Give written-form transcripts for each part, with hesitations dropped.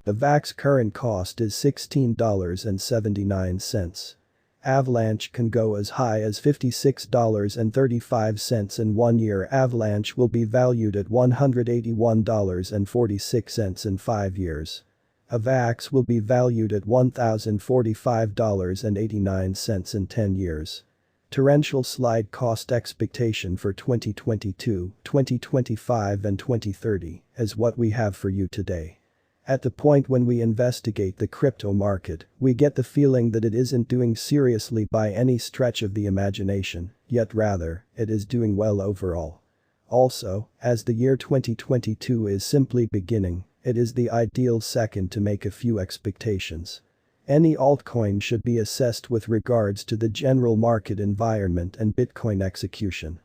Avax current cost is $16.79. Avalanche can go as high as $56.35 in 1 year. Avalanche will be valued at $181.46 in 5 years. Avax will be valued at $1,045.89 in 10 years. Torrential slide cost expectation for 2022, 2025 and 2030 is what we have for you today. At the point when we investigate the crypto market, we get the feeling that it isn't doing seriously by any stretch of the imagination, yet rather, it is doing well overall. Also, as the year 2022 is simply beginning, it is the ideal second to make a few expectations. Any altcoin should be assessed with regards to the general market environment and Bitcoin execution.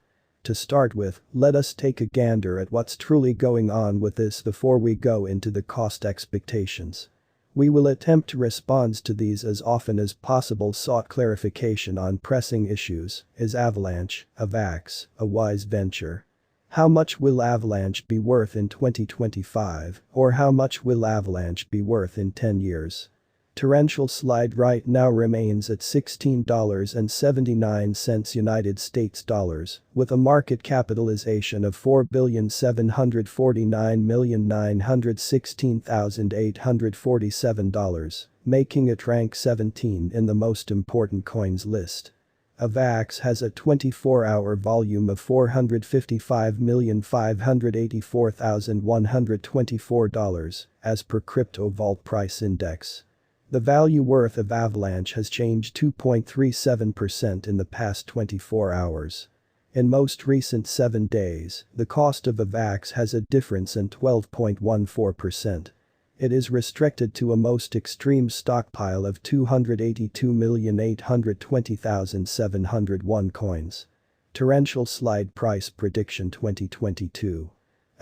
To start with, let us take a gander at what's truly going on with this before we go into the cost expectations. We will attempt to respond to these as often as possible. Sought clarification on pressing issues. Is Avalanche, Avax, a wise venture? How much will Avalanche be worth in 2025, or how much will Avalanche be worth in 10 years? Torrential slide right now remains at $16.79 United States dollars, with a market capitalization of $4,749,916,847, making it rank 17 in the most important coins list. Avax has a 24-hour volume of $455,584,124, as per Crypto Vault Price Index. The value worth of Avalanche has changed 2.37% in the past 24 hours. In most recent 7 days, the cost of Avax has a difference in 12.14%. It is restricted to a most extreme stockpile of 282,820,701 coins. Torrential slide price prediction 2022.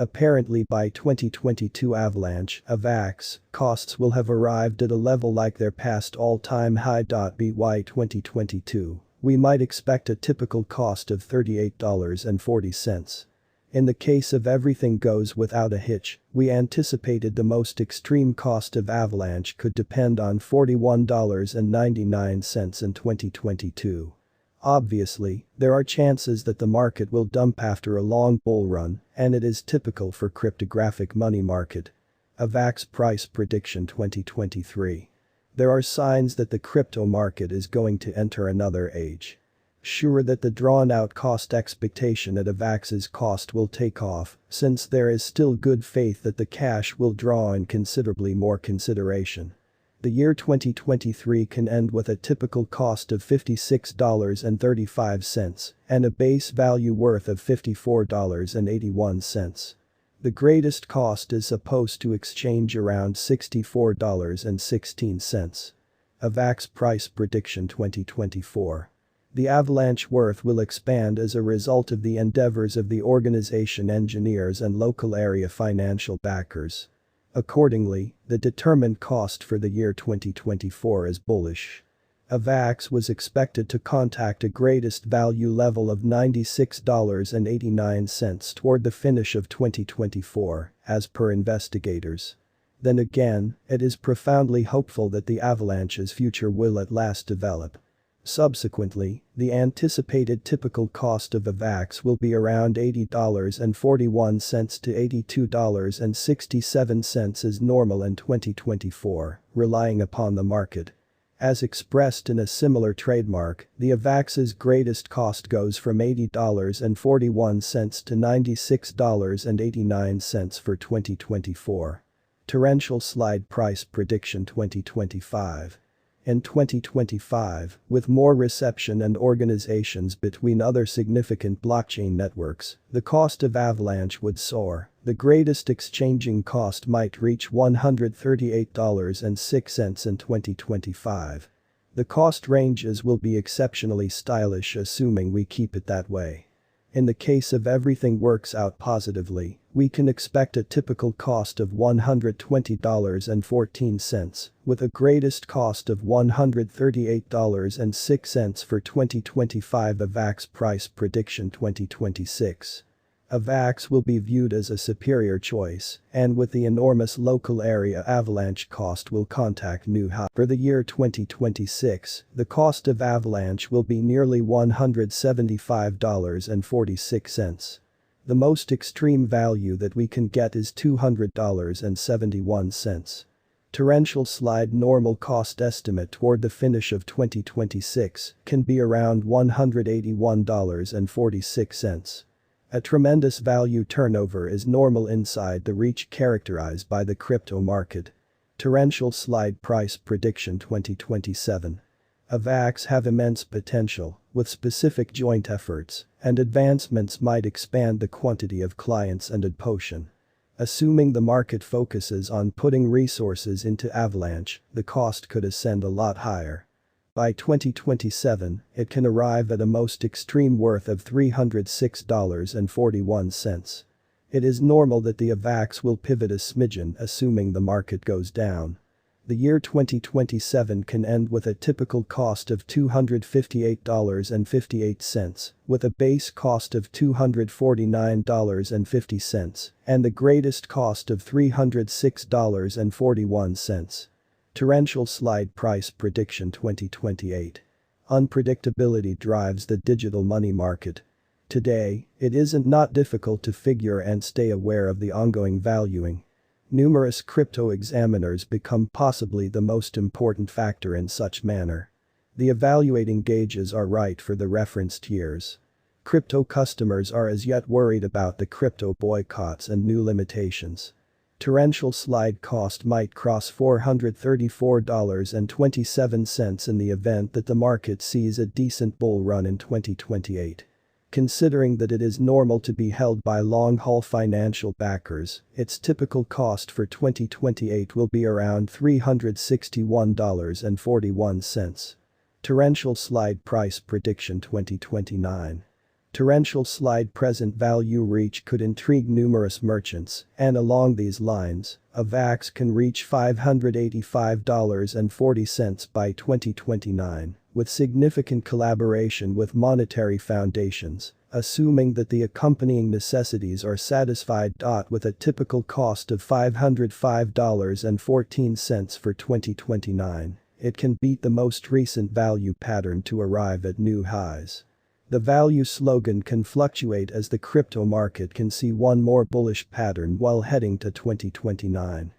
Apparently by 2022 Avax costs will have arrived at a level like their past all-time high. By 2022, we might expect a typical cost of $38.40. In the case of everything goes without a hitch, we anticipated the most extreme cost of Avalanche could depend on $41.99 in 2022. Obviously, there are chances that the market will dump after a long bull run, and it is typical for cryptographic money market. Avax price prediction 2023. There are signs that the crypto market is going to enter another age. Sure that the drawn-out cost expectation at Avax's cost will take off, since there is still good faith that the cash will draw in considerably more consideration. The year 2023 can end with a typical cost of $56.35 and a base value worth of $54.81. The greatest cost is supposed to exchange around $64.16. Avax price prediction 2024. The Avalanche worth will expand as a result of the endeavors of the organization engineers and local area financial backers. Accordingly, the determined cost for the year 2024 is bullish. Avax was expected to contact a greatest value level of $96.89 toward the finish of 2024, as per investigators. Then again, it is profoundly hopeful that the Avalanche's future will at last develop. Subsequently, the anticipated typical cost of Avax will be around $80.41 to $82.67 as normal in 2024, relying upon the market. As expressed in a similar trademark, the Avax's greatest cost goes from $80.41 to $96.89 for 2024. Torrential slide price prediction 2025. In 2025, with more reception and organizations between other significant blockchain networks, the cost of Avalanche would soar. The greatest exchanging cost might reach $138.06 in 2025. The cost ranges will be exceptionally stylish assuming we keep it that way. In the case of everything works out positively, we can expect a typical cost of $120.14, with a greatest cost of $138.06 for 2025. Avax price prediction 2026. Avax will be viewed as a superior choice, and with the enormous local area Avalanche cost will contact new high. For the year 2026, the cost of Avalanche will be nearly $175.46. The most extreme value that we can get is $200.71. Torrential slide normal cost estimate toward the finish of 2026 can be around $181.46. A tremendous value turnover is normal inside the reach characterized by the crypto market. Torrential slide price prediction 2027. Avax have immense potential, with specific joint efforts, and advancements might expand the quantity of clients and adoption. Assuming the market focuses on putting resources into Avalanche, the cost could ascend a lot higher. By 2027, it can arrive at a most extreme worth of $306.41. It is normal that the Avax will pivot a smidgen assuming the market goes down. The year 2027 can end with a typical cost of $258.58, with a base cost of $249.50, and the greatest cost of $306.41. Torrential slide price prediction 2028. Unpredictability drives the digital money market. Today, it isn't not difficult to figure and stay aware of the ongoing valuing. Numerous crypto examiners become possibly the most important factor in such manner. The evaluating gauges are right for the referenced years. Crypto customers are as yet worried about the crypto boycotts and new limitations. Torrential slide cost might cross $434.27 in the event that the market sees a decent bull run in 2028. Considering that it is normal to be held by long-haul financial backers, its typical cost for 2028 will be around $361.41. Torrential slide price prediction 2029. Torrential slide present value reach could intrigue numerous merchants, and along these lines, Avax can reach $585.40 by 2029, with significant collaboration with monetary foundations, assuming that the accompanying necessities are satisfied. With a typical cost of $505.14 for 2029, it can beat the most recent value pattern to arrive at new highs. The value slogan can fluctuate as the crypto market can see one more bullish pattern while heading to 2029.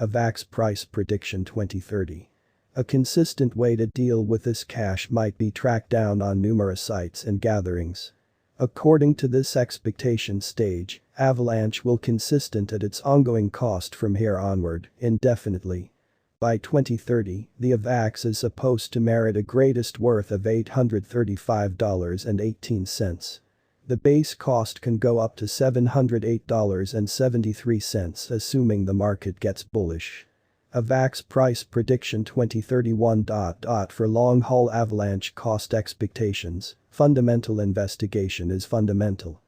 Avax price prediction 2030. A consistent way to deal with this cash might be tracked down on numerous sites and gatherings. According to this expectation stage, Avalanche will consistent at its ongoing cost from here onward, indefinitely. By 2030, the Avax is supposed to merit a greatest worth of $835.18. The base cost can go up to $708.73 assuming the market gets bullish. Avax price prediction 2031. For long-haul Avalanche cost expectations, fundamental investigation is fundamental.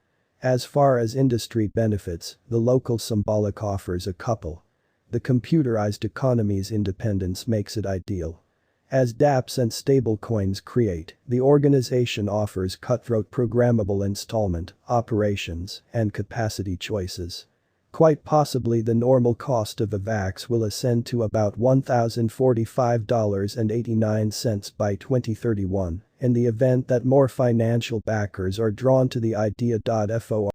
As far as industry benefits, the local symbolic offers a couple. The computerized economy's independence makes it ideal. As dApps and stablecoins create, the organization offers cutthroat programmable installment, operations, and capacity choices. Quite possibly the normal cost of Avax will ascend to about $1,045.89 by 2031, in the event that more financial backers are drawn to the idea. For